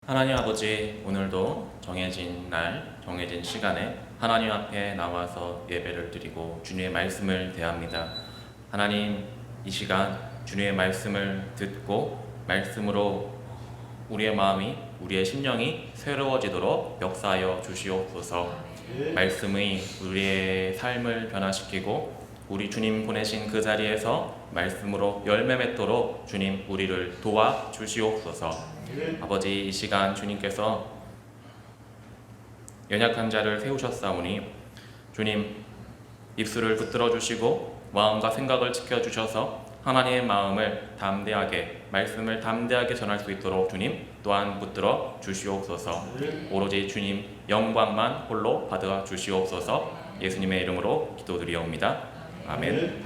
하나님 아버지, 오늘도 정해진 날, 정해진 시간에 하나님 앞에 나와서 예배를 드리고 주님의 말씀을 대합니다. 하나님, 이 시간 주님의 말씀을 듣고 말씀으로 우리의 마음이, 우리의 심령이 새로워지도록 역사하여 주시옵소서. 말씀이 우리의 삶을 변화시키고 우리 주님 보내신 그 자리에서 말씀으로 열매 맺도록 주님 우리를 도와 주시옵소서. 아버지, 이 시간 주님께서 연약한 자를 세우셨사오니 주님 입술을 붙들어 주시고 마음과 생각을 지켜주셔서 하나님의 마음을 담대하게, 말씀을 담대하게 전할 수 있도록 주님 또한 붙들어 주시옵소서. 오로지 주님 영광만 홀로 받아 주시옵소서. 예수님의 이름으로 기도드리옵니다. 아멘.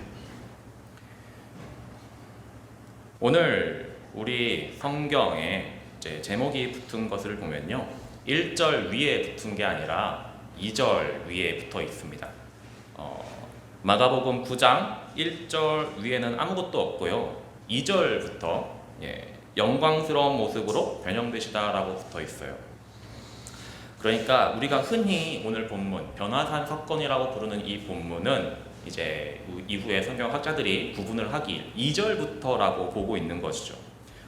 오늘 우리 성경에 이제 제목이 붙은 것을 보면요, 1절 위에 붙은 게 아니라 2절 위에 붙어 있습니다. 마가복음 9장 1절 위에는 아무것도 없고요, 2절부터 영광스러운 모습으로 변형되시다라고 붙어 있어요. 그러니까 우리가 흔히 오늘 본문 변화산 사건이라고 부르는 이 본문은 이제 이후에 성경 학자들이 구분을 하길 2절부터라고 보고 있는 것이죠.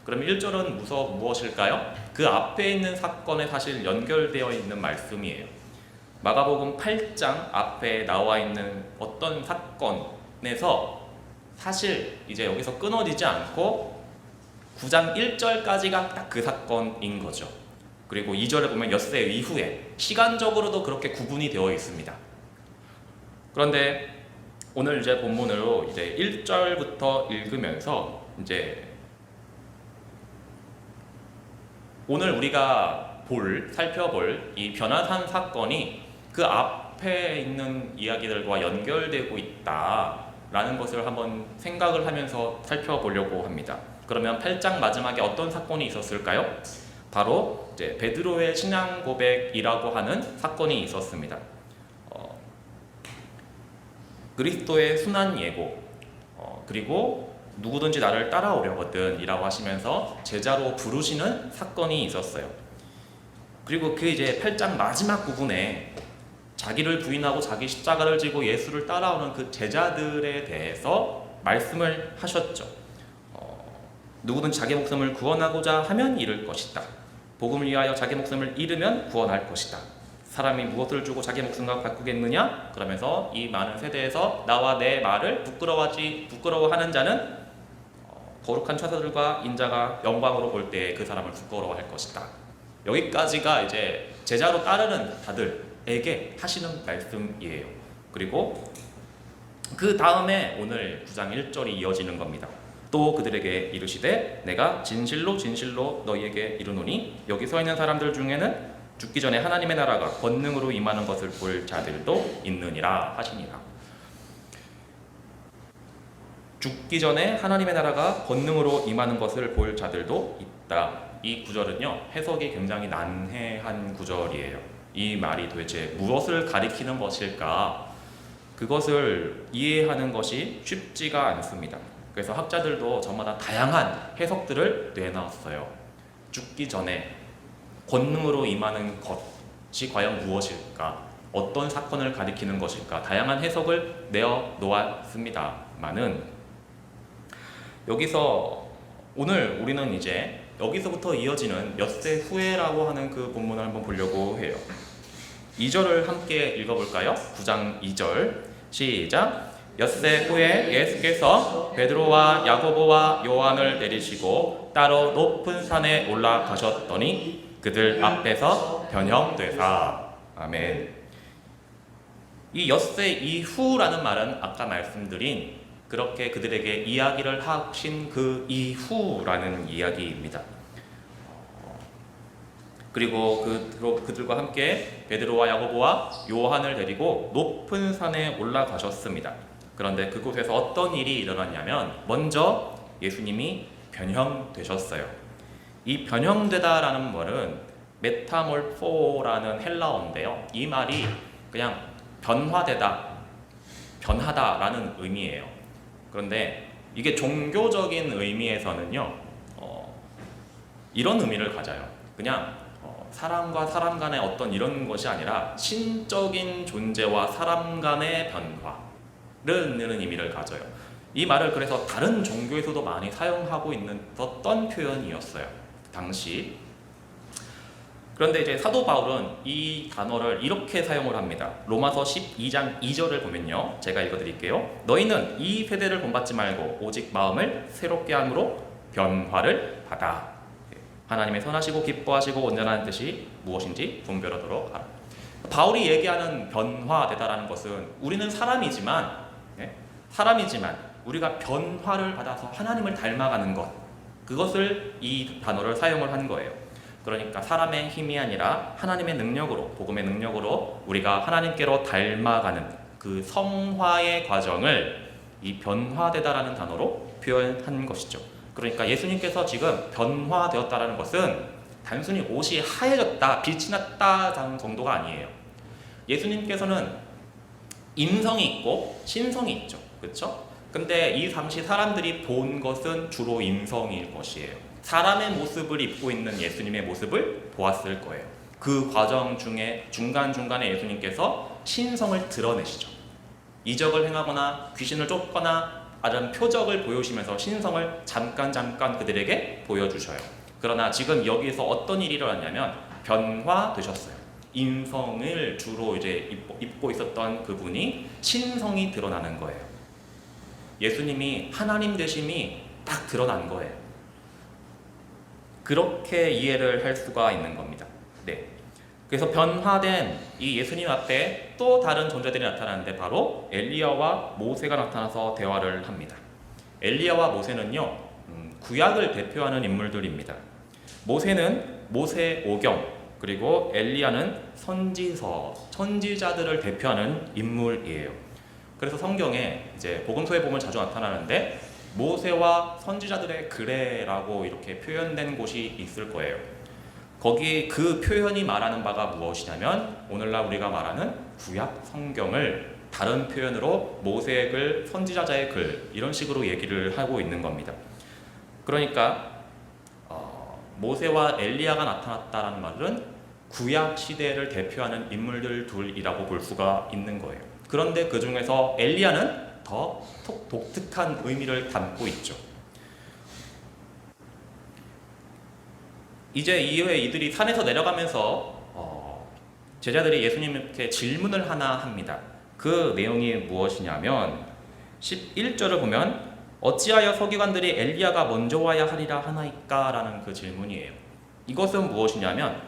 그럼 1절은 무엇일까요? 그 앞에 있는 사건에 사실 연결되어 있는 말씀이에요. 마가복음 8장 앞에 나와 있는 어떤 사건에서 사실 이제 여기서 끊어지지 않고 9장 1절까지가 딱 그 사건인 거죠. 그리고 2절에 보면 엿새 이후에 시간적으로도 그렇게 구분이 되어 있습니다. 그런데 오늘 이제 본문으로 이제 1절부터 읽으면서 이제 오늘 우리가 살펴볼 이 변화산 사건이 그 앞에 있는 이야기들과 연결되고 있다라는 것을 한번 생각을 하면서 살펴보려고 합니다. 그러면 8장 마지막에 어떤 사건이 있었을까요? 바로 이제 베드로의 신앙 고백이라고 하는 사건이 있었습니다. 그리스도의 순한 예고, 그리고 누구든지 나를 따라오려거든 이라고 하시면서 제자로 부르시는 사건이 있었어요. 그리고 그 이제 8장 마지막 부분에 자기를 부인하고 자기 십자가를 지고 예수를 따라오는 그 제자들에 대해서 말씀을 하셨죠. 누구든지 자기 목숨을 구원하고자 하면 잃을 것이다. 복음을 위하여 자기 목숨을 잃으면 구원할 것이다. 사람이 무엇을 주고 자기 목숨과 바꾸겠느냐? 그러면서 이 많은 세대에서 나와 내 말을 부끄러워하는 자는 거룩한 처자들과 인자가 영광으로 볼 때 그 사람을 부끄러워할 것이다. 여기까지가 이제 제자로 따르는 자들에게 하시는 말씀이에요. 그리고 그 다음에 오늘 9장 1절이 이어지는 겁니다. 또 그들에게 이르시되 내가 진실로 진실로 너희에게 이르노니 여기 서 있는 사람들 중에는 죽기 전에 하나님의 나라가 권능으로 임하는 것을 볼 자들도 있느니라 하시니라. 죽기 전에 하나님의 나라가 권능으로 임하는 것을 볼 자들도 있다. 이 구절은요, 해석이 굉장히 난해한 구절이에요. 이 말이 도대체 무엇을 가리키는 것일까? 그것을 이해하는 것이 쉽지가 않습니다. 그래서 학자들도 저마다 다양한 해석들을 내놨어요. 죽기 전에 권능으로 임하는 것이 과연 무엇일까? 어떤 사건을 가리키는 것일까? 다양한 해석을 내어 놓았습니다만은 여기서 오늘 우리는 이제 여기서부터 이어지는 엿새 후에라고 하는 그 본문을 한번 보려고 해요. 2절을 함께 읽어볼까요? 9장 2절 시작. 엿새 후에 예수께서 베드로와 야고보와 요한을 내리시고 따로 높은 산에 올라가셨더니 그들 앞에서 변형되사. 아멘. 이 엿새 이후라는 말은 아까 말씀드린 그렇게 그들에게 이야기를 하신 그 이후라는 이야기입니다. 그리고 그들과 함께 베드로와 야고보와 요한을 데리고 높은 산에 올라가셨습니다. 그런데 그곳에서 어떤 일이 일어났냐면 먼저 예수님이 변형되셨어요. 이 변형되다라는 말은 메타몰포라는 헬라어인데요. 이 말이 그냥 변화되다, 변하다라는 의미예요. 그런데 이게 종교적인 의미에서는요, 이런 의미를 가져요. 그냥 사람과 사람 간의 어떤 이런 것이 아니라 신적인 존재와 사람 간의 변화를 의미를 가져요. 이 말을 그래서 다른 종교에서도 많이 사용하고 있었던 표현이었어요, 당시. 그런데 이제 사도 바울은 이 단어를 이렇게 사용을 합니다. 로마서 12장 2절을 보면요, 제가 읽어드릴게요. 너희는 이 세대를 본받지 말고 오직 마음을 새롭게 함으로 변화를 받아 하나님의 선하시고 기뻐하시고 온전한 뜻이 무엇인지 분별하도록 하라. 바울이 얘기하는 변화되다라는 것은 우리는 사람이지만 우리가 변화를 받아서 하나님을 닮아가는 것, 그것을 이 단어를 사용을 한 거예요. 그러니까 사람의 힘이 아니라 하나님의 능력으로, 복음의 능력으로 우리가 하나님께로 닮아가는 그 성화의 과정을 이 변화되다라는 단어로 표현한 것이죠. 그러니까 예수님께서 지금 변화되었다라는 것은 단순히 옷이 하얘졌다, 빛이 났다 정도가 아니에요. 예수님께서는 인성이 있고 신성이 있죠, 그렇죠? 근데 이 당시 사람들이 본 것은 주로 인성일 것이에요. 사람의 모습을 입고 있는 예수님의 모습을 보았을 거예요. 그 과정 중에 중간중간에 예수님께서 신성을 드러내시죠. 이적을 행하거나 귀신을 쫓거나 다른 표적을 보여주시면서 신성을 잠깐 그들에게 보여주셔요. 그러나 지금 여기서 어떤 일이 일어났냐면 변화되셨어요. 인성을 주로 이제 입고 있었던 그분이 신성이 드러나는 거예요. 예수님이 하나님 되심이 딱 드러난 거예요. 그렇게 이해를 할 수가 있는 겁니다. 네. 그래서 변화된 이 예수님 앞에 또 다른 존재들이 나타나는데 바로 엘리야와 모세가 나타나서 대화를 합니다. 엘리야와 모세는요, 구약을 대표하는 인물들입니다. 모세는 모세 오경, 그리고 엘리야는 선지자들을 대표하는 인물이에요. 그래서 성경에 이제 복음서에 보면 자주 나타나는데 모세와 선지자들의 글에라고 이렇게 표현된 곳이 있을 거예요. 거기 그 표현이 말하는 바가 무엇이냐면 오늘날 우리가 말하는 구약 성경을 다른 표현으로 모세의 글, 선지자의 글 이런 식으로 얘기를 하고 있는 겁니다. 그러니까 모세와 엘리야가 나타났다는 말은 구약 시대를 대표하는 인물들 둘이라고 볼 수가 있는 거예요. 그런데 그 중에서 엘리야는 더 독특한 의미를 담고 있죠. 이제 이후에 이들이 산에서 내려가면서 제자들이 예수님께 질문을 하나 합니다. 그 내용이 무엇이냐면 11절을 보면 어찌하여 서기관들이 엘리야가 먼저 와야 하리라 하나이까? 라는 그 질문이에요. 이것은 무엇이냐면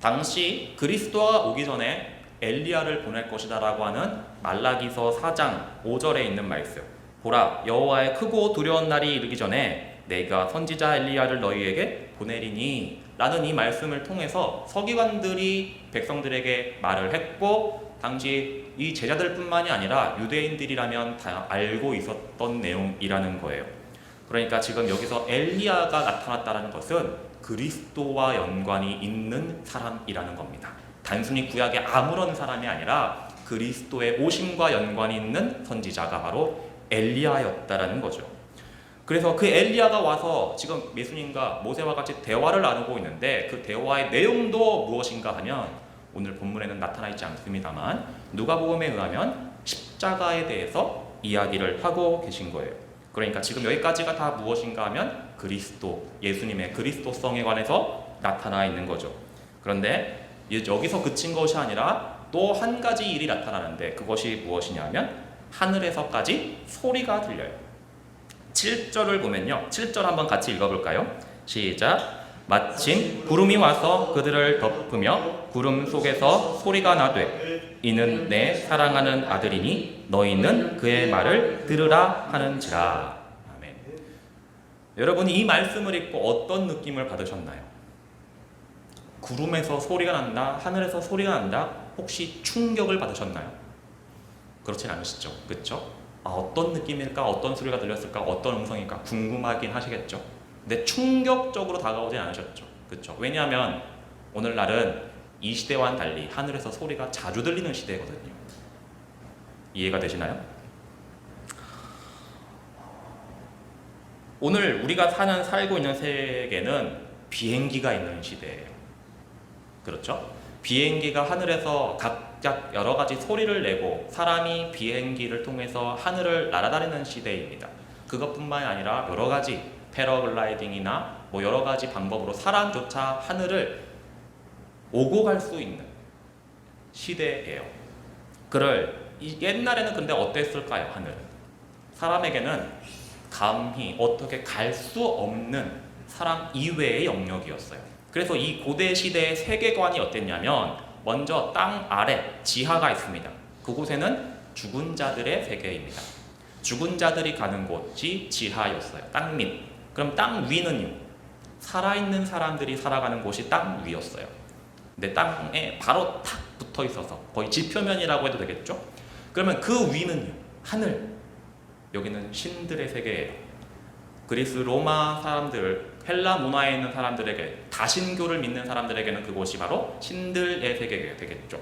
당시 그리스도가 오기 전에 엘리야를 보낼 것이다 라고 하는 말라기서 4장 5절에 있는 말씀, 보라 여호와의 크고 두려운 날이 이르기 전에 내가 선지자 엘리야를 너희에게 보내리니 라는 이 말씀을 통해서 서기관들이 백성들에게 말을 했고 당시 이 제자들뿐만이 아니라 유대인들이라면 다 알고 있었던 내용이라는 거예요. 그러니까 지금 여기서 엘리야가 나타났다는 것은 그리스도와 연관이 있는 사람이라는 겁니다. 단순히 구약의 아무런 사람이 아니라 그리스도의 오심과 연관이 있는 선지자가 바로 엘리야였다라는 거죠. 그래서 그 엘리야가 와서 지금 예수님과 모세와 같이 대화를 나누고 있는데 그 대화의 내용도 무엇인가 하면 오늘 본문에는 나타나 있지 않습니다만 누가복음에 의하면 십자가에 대해서 이야기를 하고 계신 거예요. 그러니까 지금 여기까지가 다 무엇인가 하면 그리스도, 예수님의 그리스도성에 관해서 나타나 있는 거죠. 그런데 여기서 그친 것이 아니라 또 한 가지 일이 나타나는데 그것이 무엇이냐면 하늘에서까지 소리가 들려요. 7절을 보면요, 7절 한번 같이 읽어볼까요? 시작. 마침 구름이 와서 그들을 덮으며 구름 속에서 소리가 나되 이는 내 사랑하는 아들이니 너희는 그의 말을 들으라 하는지라. 아멘. 여러분이 이 말씀을 읽고 어떤 느낌을 받으셨나요? 구름에서 소리가 난다, 하늘에서 소리가 난다, 혹시 충격을 받으셨나요? 그렇진 않으시죠, 그렇죠? 어떤 느낌일까, 어떤 소리가 들렸을까, 어떤 음성일까 궁금하긴 하시겠죠. 근데 충격적으로 다가오진 않으셨죠, 그렇죠? 왜냐하면 오늘날은 이 시대와는 달리 하늘에서 소리가 자주 들리는 시대거든요. 이해가 되시나요? 오늘 우리가 살고 있는 세계는 비행기가 있는 시대예요. 그렇죠? 비행기가 하늘에서 각각 여러 가지 소리를 내고 사람이 비행기를 통해서 하늘을 날아다니는 시대입니다. 그것뿐만이 아니라 여러 가지 패러글라이딩이나 뭐 여러 가지 방법으로 사람조차 하늘을 오고 갈 수 있는 시대예요. 옛날에는 근데 어땠을까요? 하늘은 사람에게는 감히 어떻게 갈 수 없는 사람 이외의 영역이었어요. 그래서 이 고대 시대의 세계관이 어땠냐면 먼저 땅 아래 지하가 있습니다. 그곳에는 죽은 자들의 세계입니다. 죽은 자들이 가는 곳이 지하였어요. 땅 밑. 그럼 땅 위는요? 살아있는 사람들이 살아가는 곳이 땅 위였어요. 근데 땅에 바로 탁 붙어 있어서 거의 지표면이라고 해도 되겠죠? 그러면 그 위는요? 하늘. 여기는 신들의 세계예요. 그리스 로마 사람들, 헬라 문화에 있는 사람들에게, 다신교를 믿는 사람들에게는 그곳이 바로 신들의 세계가 되겠죠.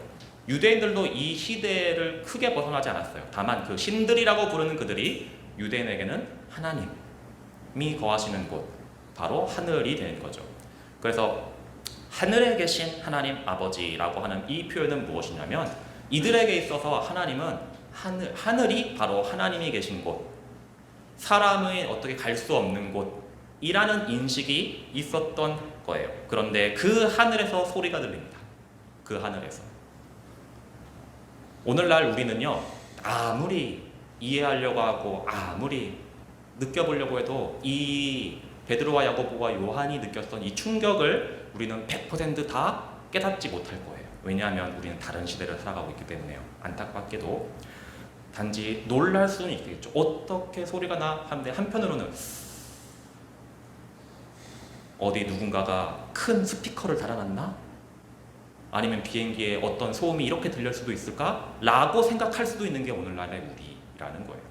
유대인들도 이 시대를 크게 벗어나지 않았어요. 다만 그 신들이라고 부르는 그들이 유대인에게는 하나님이 거하시는 곳, 바로 하늘이 되는 거죠. 그래서 하늘에 계신 하나님 아버지라고 하는 이 표현은 무엇이냐면 이들에게 있어서 하나님은 하늘이 바로 하나님이 계신 곳, 사람이 어떻게 갈 수 없는 곳이라는 인식이 있었던 거예요. 그런데 그 하늘에서 소리가 들립니다. 그 하늘에서. 오늘날 우리는요, 아무리 이해하려고 하고 아무리 느껴보려고 해도 이 베드로와 야고보와 요한이 느꼈던 이 충격을 우리는 100% 다 깨닫지 못할 거예요. 왜냐하면 우리는 다른 시대를 살아가고 있기 때문에요. 안타깝게도 단지 놀랄 수는 있겠죠. 어떻게 소리가 나? 하는데 한편으로는 어디 누군가가 큰 스피커를 달아놨나? 아니면 비행기에 어떤 소음이 이렇게 들릴 수도 있을까? 라고 생각할 수도 있는 게 오늘날의 우리라는 거예요.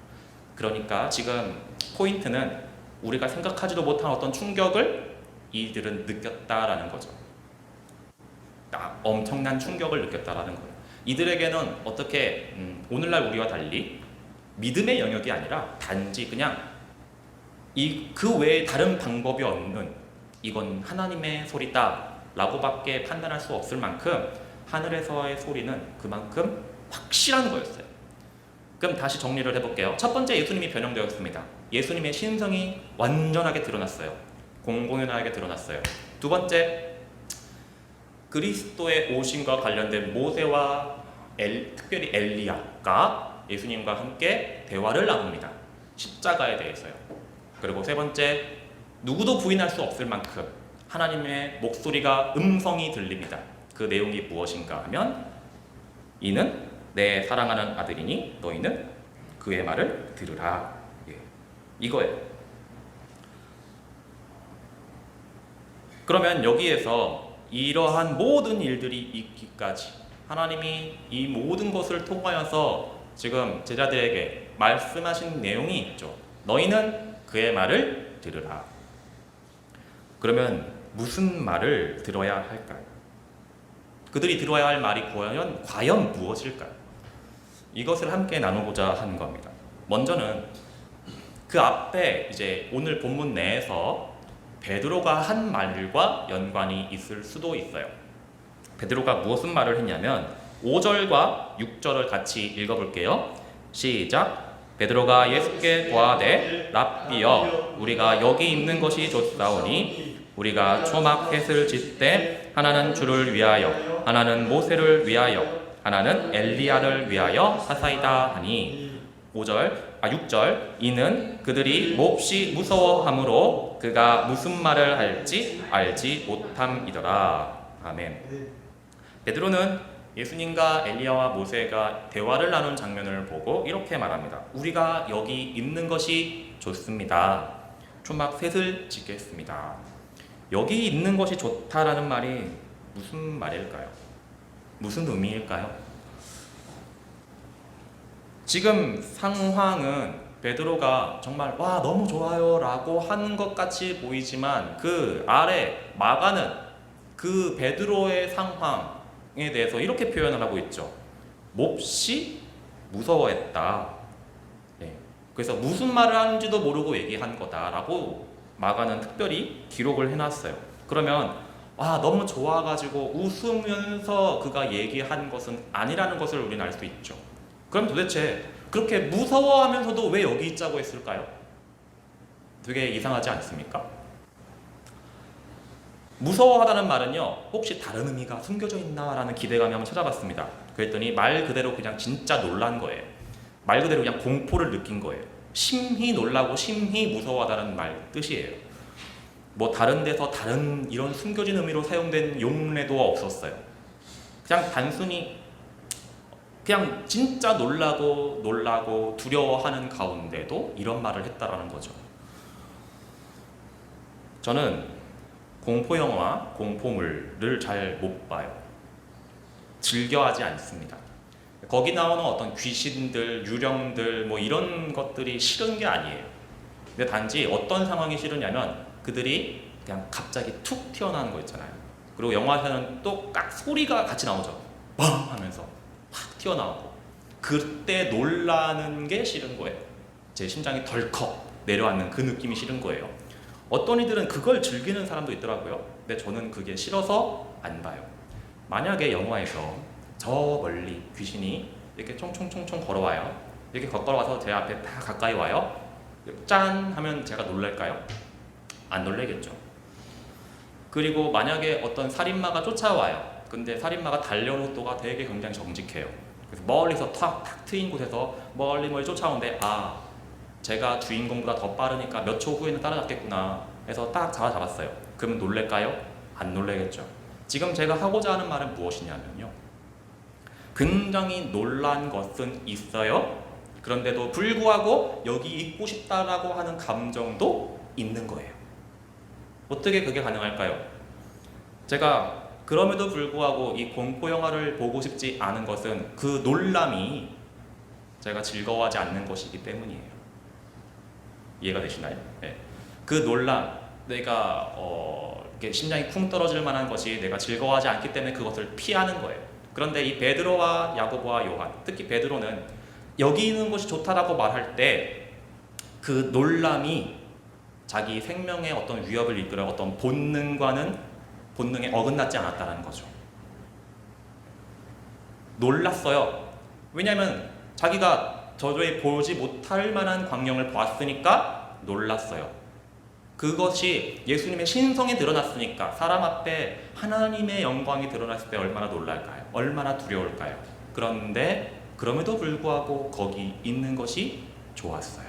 그러니까 지금 포인트는 우리가 생각하지도 못한 어떤 충격을 이들은 느꼈다라는 거죠. 엄청난 충격을 느꼈다라는 거예요. 이들에게는 어떻게 오늘날 우리와 달리 믿음의 영역이 아니라 단지 그냥 그 외에 다른 방법이 없는 이건 하나님의 소리다 라고밖에 판단할 수 없을 만큼 하늘에서의 소리는 그만큼 확실한 거였어요. 그럼 다시 정리를 해볼게요. 첫 번째, 예수님이 변형되었습니다. 예수님의 신성이 완전하게 드러났어요. 공공연하게 드러났어요. 두 번째, 그리스도의 오심과 관련된 모세와 특별히 엘리야가 예수님과 함께 대화를 나눕니다. 십자가에 대해서요. 그리고 세 번째, 누구도 부인할 수 없을 만큼 하나님의 목소리가 음성이 들립니다. 그 내용이 무엇인가 하면 이는 내 사랑하는 아들이니 너희는 그의 말을 들으라. 이거예요. 그러면 여기에서 이러한 모든 일들이 있기까지 하나님이 이 모든 것을 통하여서 지금 제자들에게 말씀하신 내용이 있죠. 너희는 그의 말을 들으라. 그러면 무슨 말을 들어야 할까요? 그들이 들어야 할 말이 과연 무엇일까요? 이것을 함께 나누고자 하는 겁니다. 먼저는 그 앞에 이제 오늘 본문 내에서 베드로가 한 말과 연관이 있을 수도 있어요. 베드로가 무슨 말을 했냐면 5절과 6절을 같이 읽어볼게요. 시작. 베드로가 예수께 고하되 랍비여 우리가 여기 있는 것이 좋사오니 우리가 초막 셋을 짓되 하나는 주를 위하여 하나는 모세를 위하여 하나는 엘리야를 위하여 하사이다 하니 6절 이는 그들이 몹시 무서워하므로 그가 무슨 말을 할지 알지 못함이더라. 아멘. 베드로는 예수님과 엘리야와 모세가 대화를 나눈 장면을 보고 이렇게 말합니다. 우리가 여기 있는 것이 좋습니다. 초막 셋을 짓겠습니다. 여기 있는 것이 좋다라는 말이 무슨 말일까요? 무슨 의미일까요? 지금 상황은 베드로가 정말 와 너무 좋아요 라고 하는 것 같이 보이지만 그 아래 마가는 그 베드로의 상황에 대해서 이렇게 표현을 하고 있죠. 몹시 무서워했다. 그래서 무슨 말을 하는지도 모르고 얘기한 거다라고 마가는 특별히 기록을 해놨어요. 그러면 너무 좋아가지고 웃으면서 그가 얘기한 것은 아니라는 것을 우리는 알 수 있죠. 그럼 도대체 그렇게 무서워하면서도 왜 여기 있자고 했을까요? 되게 이상하지 않습니까? 무서워하다는 말은요, 혹시 다른 의미가 숨겨져 있나 라는 기대감이 한번 찾아봤습니다. 그랬더니 말 그대로 그냥 진짜 놀란 거예요. 말 그대로 그냥 공포를 느낀 거예요. 심히 놀라고 심히 무서워하다는 말 뜻이에요. 뭐 다른 데서 다른 이런 숨겨진 의미로 사용된 용례도 없었어요. 그냥 단순히 그냥 진짜 놀라고 두려워하는 가운데도 이런 말을 했다라는 거죠. 저는 공포 영화, 공포물을 잘 못 봐요. 즐겨하지 않습니다. 거기 나오는 어떤 귀신들, 유령들 뭐 이런 것들이 싫은 게 아니에요. 근데 단지 어떤 상황이 싫으냐면 그들이 그냥 갑자기 툭 튀어나오는 거 있잖아요. 그리고 영화에서는 또 깍 소리가 같이 나오죠. 뻥 하면서 확 튀어나오고 그때 놀라는 게 싫은 거예요. 제 심장이 덜컥 내려앉는 그 느낌이 싫은 거예요. 어떤 이들은 그걸 즐기는 사람도 있더라고요. 근데 저는 그게 싫어서 안 봐요. 만약에 영화에서 저 멀리 귀신이 이렇게 총총총총 걸어와요. 이렇게 걸어와서 제 앞에 다 가까이 와요. 짠 하면 제가 놀랄까요? 안 놀래겠죠. 그리고 만약에 어떤 살인마가 쫓아와요. 근데 살인마가 달려오는 속도가 되게 굉장히 정직해요. 그래서 멀리서 탁 트인 곳에서 멀리 쫓아오는데 제가 주인공보다 더 빠르니까 몇 초 후에는 따라잡겠구나 해서 딱 잡았어요. 그러면 놀랄까요? 안 놀래겠죠. 지금 제가 하고자 하는 말은 무엇이냐면요, 굉장히 놀란 것은 있어요. 그런데도 불구하고 여기 있고 싶다라고 하는 감정도 있는 거예요. 어떻게 그게 가능할까요? 제가 그럼에도 불구하고 이 공포 영화를 보고 싶지 않은 것은 그 놀람이 제가 즐거워하지 않는 것이기 때문이에요. 이해가 되시나요? 네. 그 놀람, 내가 이렇게 심장이 쿵 떨어질 만한 것이 내가 즐거워하지 않기 때문에 그것을 피하는 거예요. 그런데 이 베드로와 야고보와 요한, 특히 베드로는 여기 있는 것이 좋다라고 말할 때 그 놀람이 자기 생명의 어떤 위협을 이끌어 어떤 본능에 어긋나지 않았다는 거죠. 놀랐어요. 왜냐하면 자기가 저도에 보지 못할 만한 광경을 보았으니까 놀랐어요. 그것이 예수님의 신성이 드러났으니까 사람 앞에 하나님의 영광이 드러났을 때 얼마나 놀랄까요? 얼마나 두려울까요? 그런데 그럼에도 불구하고 거기 있는 것이 좋았어요.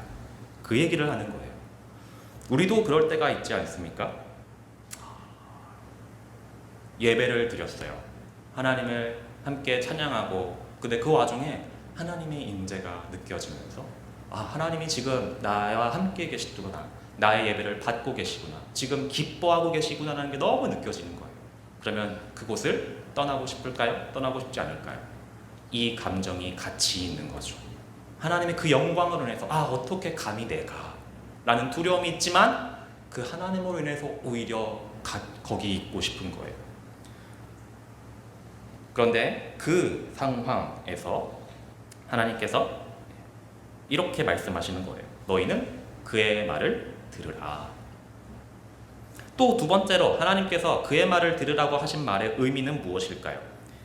그 얘기를 하는 거예요. 우리도 그럴 때가 있지 않습니까? 예배를 드렸어요. 하나님을 함께 찬양하고, 근데 그 와중에 하나님의 임재가 느껴지면서 하나님이 지금 나와 함께 계시구나, 나의 예배를 받고 계시구나, 지금 기뻐하고 계시구나라는 게 너무 느껴지는 거예요. 그러면 그곳을 떠나고 싶을까요? 떠나고 싶지 않을까요? 이 감정이 같이 있는 거죠. 하나님의 그 영광으로 인해서 어떻게 감히 내가 라는 두려움이 있지만 그 하나님으로 인해서 오히려 거기 있고 싶은 거예요. 그런데 그 상황에서 하나님께서 이렇게 말씀하시는 거예요. 너희는 그의 말을 들으라. 또 두 번째로 하나님께서 그의 말을 들으라고 하신 말의 의미는 무엇일까요?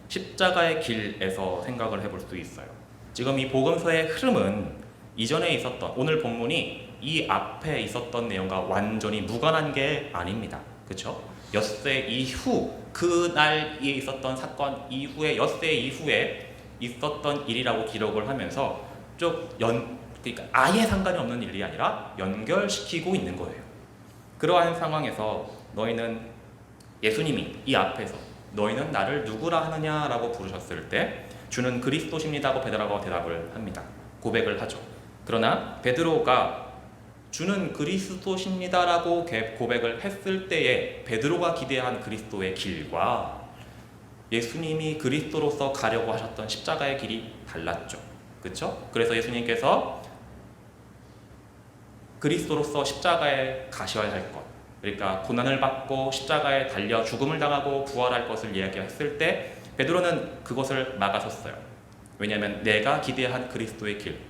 십자가의 길에서 생각을 해볼 수 있어요. 지금 이 복음서의 흐름은 이전에 있었던, 오늘 본문이 이 앞에 있었던 내용과 완전히 무관한 게 아닙니다. 그렇죠? 엿새 이후, 그날에 있었던 사건 이후에, 엿새 이후에 있었던 일이라고 기록을 하면서 그러니까 아예 상관이 없는 일이 아니라 연결시키고 있는 거예요. 그러한 상황에서 너희는, 예수님이 이 앞에서 너희는 나를 누구라 하느냐라고 부르셨을 때 주는 그리스도십니다고 베드로가 대답을 합니다. 고백을 하죠. 그러나 베드로가 주는 그리스도십니다라고 고백을 했을 때에 베드로가 기대한 그리스도의 길과 예수님이 그리스도로서 가려고 하셨던 십자가의 길이 달랐죠. 그렇죠? 그래서 예수님께서 그리스도로서 십자가에 가셔야 할 것, 그러니까 고난을 받고 십자가에 달려 죽음을 당하고 부활할 것을 이야기했을 때 베드로는 그것을 막아섰어요. 왜냐하면 내가 기대한 그리스도의 길,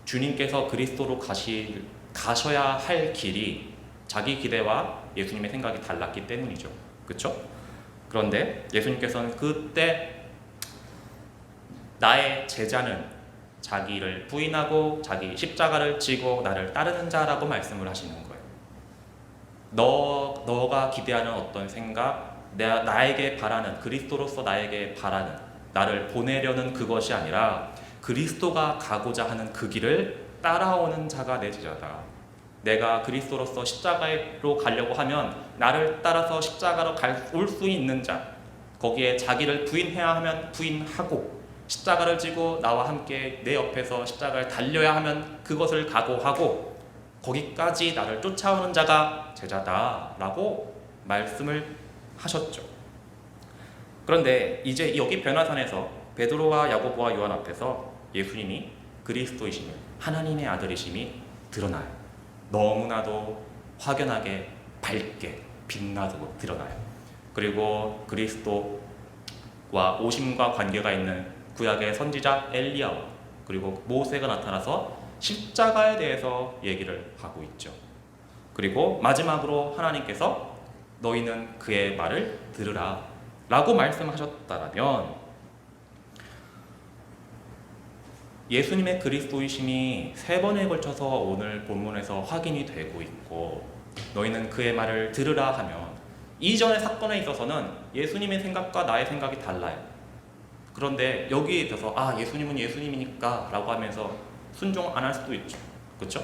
주님께서 그리스도로 가셔야 할 길이 자기 기대와 예수님의 생각이 달랐기 때문이죠. 그렇죠? 그런데 예수님께서는 그때 나의 제자는 자기를 부인하고 자기 십자가를 지고 나를 따르는 자라고 말씀을 하시는 거예요. 너가 기대하는 어떤 생각, 나에게 바라는, 그리스도로서 나에게 바라는, 나를 보내려는 그것이 아니라 그리스도가 가고자 하는 그 길을 따라오는 자가 내 제자다. 내가 그리스도로서 십자가로 가려고 하면 나를 따라서 십자가로 올 수 있는 자, 거기에 자기를 부인해야 하면 부인하고, 십자가를 지고 나와 함께 내 옆에서 십자가를 달려야 하면 그것을 각오하고 거기까지 나를 쫓아오는 자가 제자다라고 말씀을 하셨죠. 그런데 이제 여기 변화산에서 베드로와 야고보와 요한 앞에서 예수님이 그리스도이심이, 하나님의 아들이심이 드러나요. 너무나도 확연하게 밝게 빛나고 드러나요. 그리고 그리스도와 오심과 관계가 있는 구약의 선지자 엘리야와 그리고 모세가 나타나서 십자가에 대해서 얘기를 하고 있죠. 그리고 마지막으로 하나님께서 너희는 그의 말을 들으라 라고 말씀하셨다라면, 예수님의 그리스도이심이 3번에 걸쳐서 오늘 본문에서 확인이 되고 있고, 너희는 그의 말을 들으라 하면 이전의 사건에 있어서는 예수님의 생각과 나의 생각이 달라요. 그런데 여기에 있어서 예수님은 예수님이니까 라고 하면서 순종 안 할 수도 있죠. 그렇죠?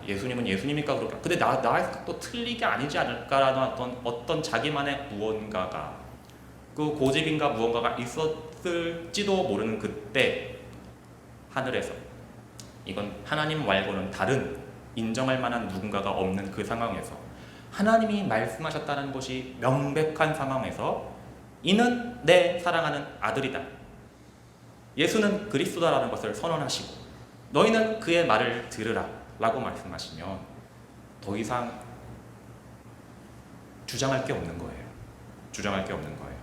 예수님은 예수님이니까 그럴까? 근데 나의 생각도 틀리게 아니지 않을까라는 어떤 자기만의 무언가가, 그 고집인가 무언가가 있었을지도 모르는 그때 하늘에서, 이건 하나님 말고는 다른 인정할 만한 누군가가 없는 그 상황에서 하나님이 말씀하셨다는 것이 명백한 상황에서 이는 내 사랑하는 아들이다, 예수는 그리스도다라는 것을 선언하시고 너희는 그의 말을 들으라 라고 말씀하시면 더 이상 주장할 게 없는 거예요. 주장할 게 없는 거예요.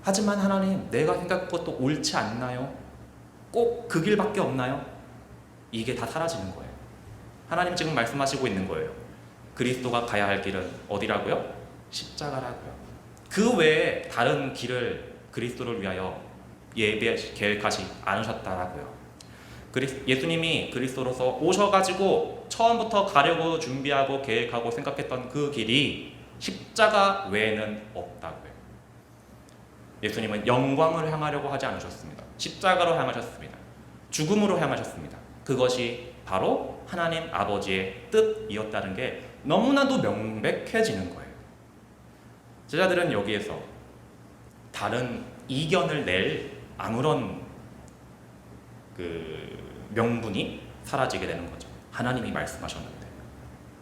하지만 하나님, 내가 생각한 것도 옳지 않나요? 꼭 그 길밖에 없나요? 이게 다 사라지는 거예요. 하나님 지금 말씀하시고 있는 거예요. 그리스도가 가야 할 길은 어디라고요? 십자가라고요. 그 외에 다른 길을 그리스도를 위하여 계획하지 않으셨다라고요. 예수님이 그리스도로서 오셔가지고 처음부터 가려고 준비하고 계획하고 생각했던 그 길이 십자가 외에는 없다고요. 예수님은 영광을 향하려고 하지 않으셨습니다. 십자가로 향하셨습니다. 죽음으로 향하셨습니다. 그것이 바로 하나님 아버지의 뜻이었다는 게 너무나도 명백해지는 거예요. 제자들은 여기에서 다른 이견을 낼 아무런 명분이 사라지게 되는 거죠. 하나님이 말씀하셨는데,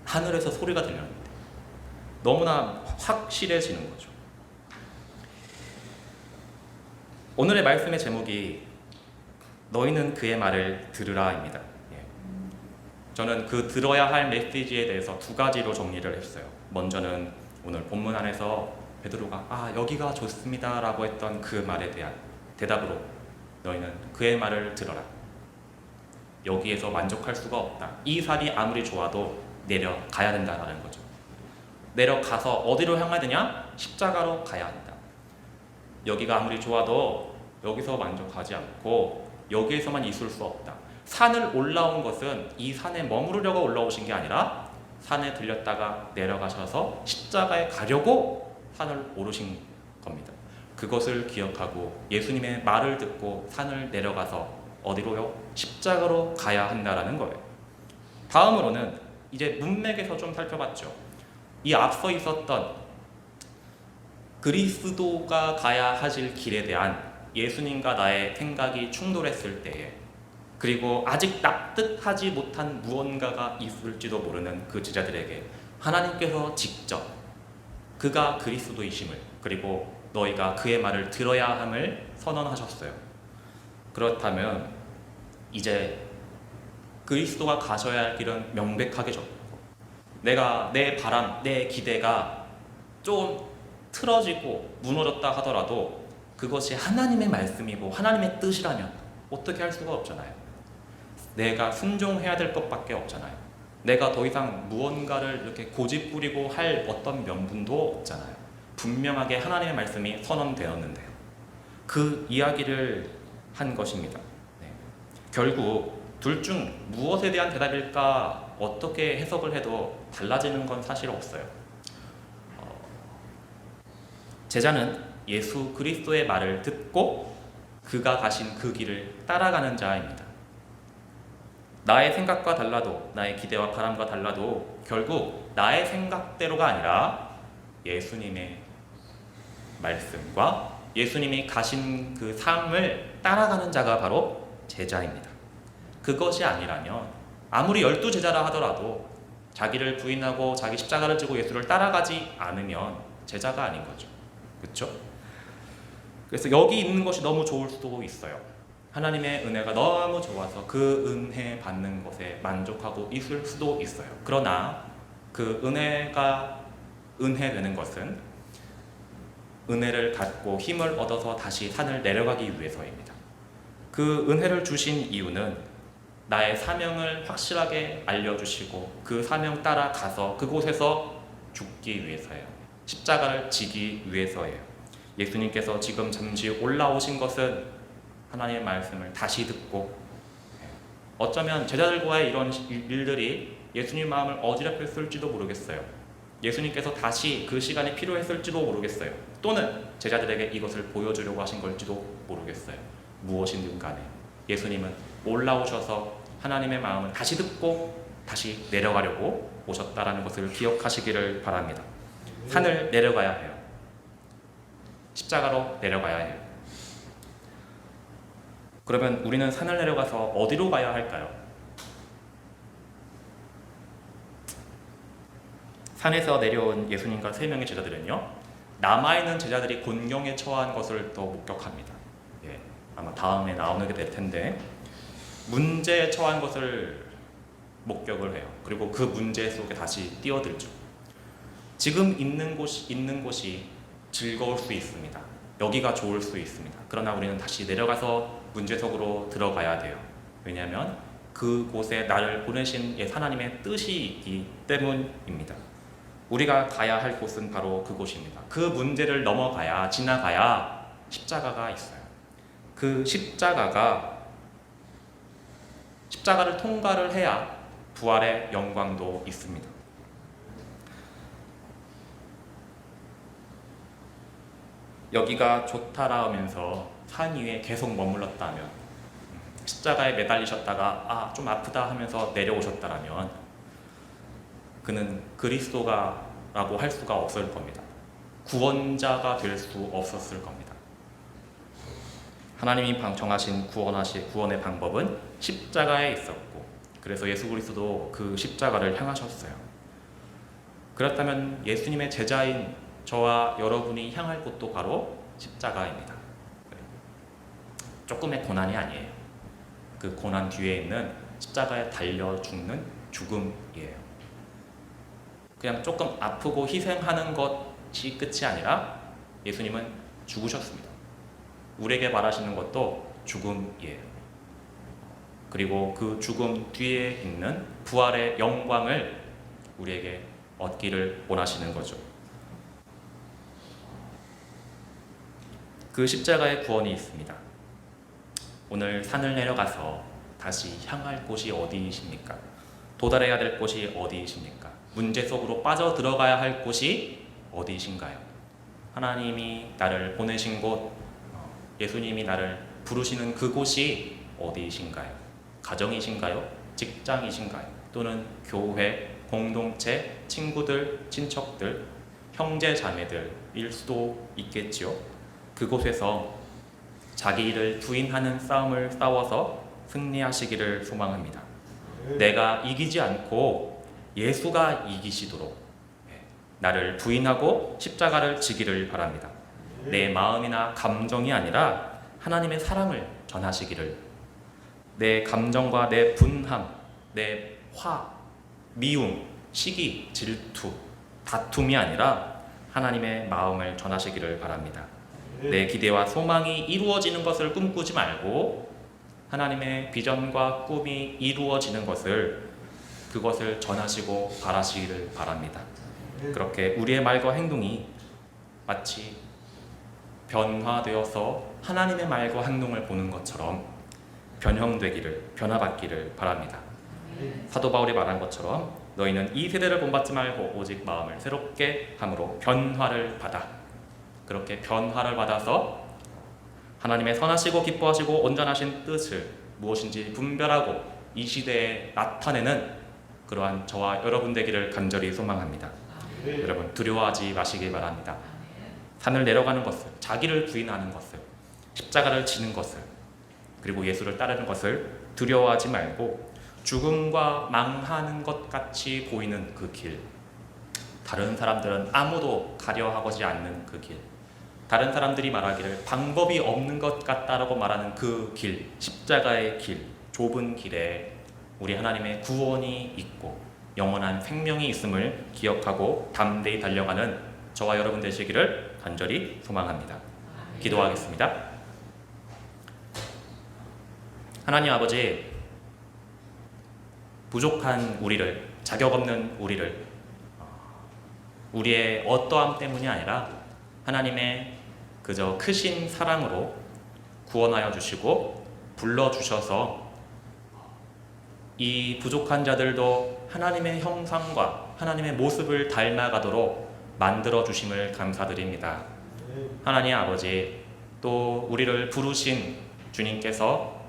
하늘에서 소리가 들렸는데 너무나 확실해지는 거죠. 오늘의 말씀의 제목이 너희는 그의 말을 들으라입니다. 저는 그 들어야 할 메시지에 대해서 2가지로 정리를 했어요. 먼저는 오늘 본문 안에서 베드로가 여기가 좋습니다 라고 했던 그 말에 대한 대답으로 너희는 그의 말을 들어라. 여기에서 만족할 수가 없다. 이 산이 아무리 좋아도 내려가야 된다라는 거죠. 내려가서 어디로 향해야 되냐? 십자가로 가야 한다. 여기가 아무리 좋아도 여기서 만족하지 않고 여기에서만 있을 수 없다. 산을 올라온 것은 이 산에 머무르려고 올라오신 게 아니라 산에 들렸다가 내려가셔서 십자가에 가려고 산을 오르신 겁니다. 그것을 기억하고 예수님의 말을 듣고 산을 내려가서 어디로요? 십자가로 가야 한다라는 거예요. 다음으로는 이제 문맥에서 좀 살펴봤죠. 이 앞서 있었던 그리스도가 가야 하실 길에 대한 예수님과 나의 생각이 충돌했을 때에, 그리고 아직 납득하지 못한 무언가가 있을지도 모르는 그 제자들에게 하나님께서 직접 그가 그리스도이심을, 그리고 너희가 그의 말을 들어야 함을 선언하셨어요. 그렇다면 이제 그리스도가 가셔야 할 길은 명백하게 졌고, 내가 내 바람, 내 기대가 좀 틀어지고 무너졌다 하더라도 그것이 하나님의 말씀이고 하나님의 뜻이라면 어떻게 할 수가 없잖아요. 내가 순종해야 될 것밖에 없잖아요. 내가 더 이상 무언가를 이렇게 고집 부리고 할 어떤 명분도 없잖아요. 분명하게 하나님의 말씀이 선언되었는데요. 그 이야기를 한 것입니다. 네. 결국 둘 중 무엇에 대한 대답일까 어떻게 해석을 해도 달라지는 건 사실 없어요. 제자는 예수 그리스도의 말을 듣고 그가 가신 그 길을 따라가는 자입니다. 나의 생각과 달라도, 나의 기대와 바람과 달라도 결국 나의 생각대로가 아니라 예수님의 말씀과 예수님이 가신 그 삶을 따라가는 자가 바로 제자입니다. 그것이 아니라면 아무리 12제자라 하더라도 자기를 부인하고 자기 십자가를 지고 예수를 따라가지 않으면 제자가 아닌 거죠. 그렇죠? 그래서 여기 있는 것이 너무 좋을 수도 있어요. 하나님의 은혜가 너무 좋아서 그 은혜 받는 것에 만족하고 있을 수도 있어요. 그러나 그 은혜가 은혜되는 것은 은혜를 받고 힘을 얻어서 다시 산을 내려가기 위해서입니다. 그 은혜를 주신 이유는 나의 사명을 확실하게 알려주시고 그 사명 따라 가서 그곳에서 죽기 위해서예요. 십자가를 지기 위해서예요. 예수님께서 지금 잠시 올라오신 것은 하나님의 말씀을 다시 듣고, 어쩌면 제자들과의 이런 일들이 예수님 마음을 어지럽혔을지도 모르겠어요. 예수님께서 다시 그 시간이 필요했을지도 모르겠어요. 또는 제자들에게 이것을 보여주려고 하신 걸지도 모르겠어요. 무엇이든 간에 예수님은 올라오셔서 하나님의 마음을 다시 듣고 다시 내려가려고 오셨다라는 것을 기억하시기를 바랍니다. 산을 내려가야 해요. 십자가로 내려가야 해요. 그러면 우리는 산을 내려가서 어디로 가야 할까요? 산에서 내려온 예수님과 3명의 제자들은요, 남아있는 제자들이 곤경에 처한 것을 또 목격합니다. 예, 아마 다음에 나오게 될 텐데 문제에 처한 것을 목격을 해요. 그리고 그 문제 속에 다시 뛰어들죠. 지금 있는 곳이 즐거울 수 있습니다. 여기가 좋을 수 있습니다. 그러나 우리는 다시 내려가서 문제 속으로 들어가야 돼요. 왜냐하면 그곳에 나를 보내신 하나님의 뜻이 있기 때문입니다. 우리가 가야 할 곳은 바로 그곳입니다. 그 문제를 넘어가야, 지나가야 십자가가 있어요. 그 십자가를 통과를 해야 부활의 영광도 있습니다. 여기가 좋다라 하면서 산 위에 계속 머물렀다면, 십자가에 매달리셨다가 좀 아프다 하면서 내려오셨다라면 그는 그리스도가라고 할 수가 없을 겁니다. 구원자가 될 수 없었을 겁니다. 하나님이 정하신 구원의 방법은 십자가에 있었고, 그래서 예수 그리스도도 그 십자가를 향하셨어요. 그렇다면 예수님의 제자인 저와 여러분이 향할 곳도 바로 십자가입니다. 조금의 고난이 아니에요. 그 고난 뒤에 있는 십자가에 달려 죽는 죽음이에요. 그냥 조금 아프고 희생하는 것이 끝이 아니라 예수님은 죽으셨습니다. 우리에게 말하시는 것도 죽음이에요. 그리고 그 죽음 뒤에 있는 부활의 영광을 우리에게 얻기를 원하시는 거죠. 그 십자가의 구원이 있습니다. 오늘 산을 내려가서 다시 향할 곳이 어디이십니까? 도달해야 될 곳이 어디이십니까? 문제 속으로 빠져 들어가야 할 곳이 어디이신가요? 하나님이 나를 보내신 곳, 예수님이 나를 부르시는 그곳이 어디이신가요? 가정이신가요? 직장이신가요? 또는 교회, 공동체, 친구들, 친척들, 형제 자매들일 수도 있겠지요. 그곳에서 자기 일을 부인하는 싸움을 싸워서 승리하시기를 소망합니다. 내가 이기지 않고 예수가 이기시도록 나를 부인하고 십자가를 지기를 바랍니다. 내 마음이나 감정이 아니라 하나님의 사랑을 전하시기를, 내 감정과 내 분함, 내 화, 미움, 시기, 질투, 다툼이 아니라 하나님의 마음을 전하시기를 바랍니다. 내 기대와 소망이 이루어지는 것을 꿈꾸지 말고 하나님의 비전과 꿈이 이루어지는 그것을 전하시고 바라시기를 바랍니다. 그렇게 우리의 말과 행동이 마치 변화되어서 하나님의 말과 행동을 보는 것처럼 변화받기를 바랍니다. 사도 바울이 말한 것처럼 너희는 이 세대를 본받지 말고 오직 마음을 새롭게 함으로 변화를 받아, 그렇게 변화를 받아서 하나님의 선하시고 기뻐하시고 온전하신 뜻을 무엇인지 분별하고 이 시대에 나타내는 그러한 저와 여러분 되기를 간절히 소망합니다. 여러분 두려워하지 마시길 바랍니다. 산을 내려가는 것을, 자기를 부인하는 것을, 십자가를 지는 것을, 그리고 예수를 따르는 것을 두려워하지 말고 죽음과 망하는 것 같이 보이는 그 길, 다른 사람들은 아무도 가려하지 않는 그 길, 다른 사람들이 말하기를 방법이 없는 것 같다라고 말하는 그 길, 십자가의 길, 좁은 길에 우리 하나님의 구원이 있고 영원한 생명이 있음을 기억하고 담대히 달려가는 저와 여러분 되시기를 간절히 소망합니다. 기도하겠습니다. 하나님 아버지, 부족한 우리를, 자격 없는 우리를 우리의 어떠함 때문이 아니라 하나님의 그저 크신 사랑으로 구원하여 주시고 불러주셔서 이 부족한 자들도 하나님의 형상과 하나님의 모습을 닮아가도록 만들어 주심을 감사드립니다. 하나님 아버지, 또 우리를 부르신 주님께서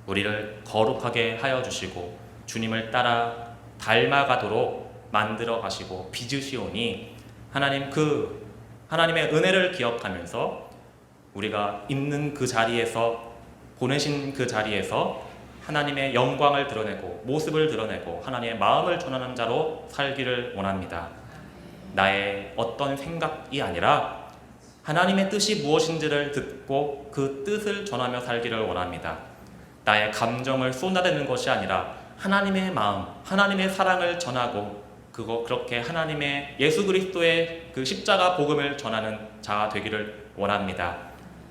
우리를 거룩하게 하여 주시고 주님을 따라 닮아가도록 만들어 가시고 빚으시오니 하나님의 은혜를 기억하면서 우리가 있는 그 자리에서, 보내신 그 자리에서 하나님의 영광을 드러내고 모습을 드러내고 하나님의 마음을 전하는 자로 살기를 원합니다. 나의 어떤 생각이 아니라 하나님의 뜻이 무엇인지를 듣고 그 뜻을 전하며 살기를 원합니다. 나의 감정을 쏟아내는 것이 아니라 하나님의 마음, 하나님의 사랑을 전하고 그렇게 하나님의 예수 그리스도의 그 십자가 복음을 전하는 자 되기를 원합니다.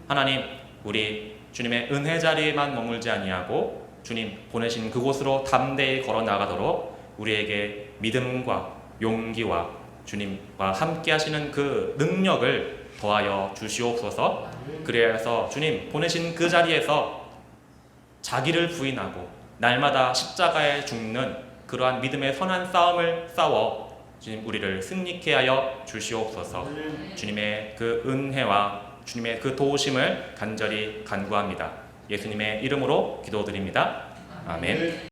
하나님, 우리 주님의 은혜 자리에만 머물지 아니하고 주님 보내신 그곳으로 담대히 걸어 나가도록 우리에게 믿음과 용기와 주님과 함께 하시는 그 능력을 더하여 주시옵소서. 그래서 주님 보내신 그 자리에서 자기를 부인하고 날마다 십자가에 죽는 그러한 믿음의 선한 싸움을 싸워 주님 우리를 승리케 하여 주시옵소서. 주님의 그 은혜와 주님의 그 도우심을 간절히 간구합니다. 예수님의 이름으로 기도드립니다. 아멘.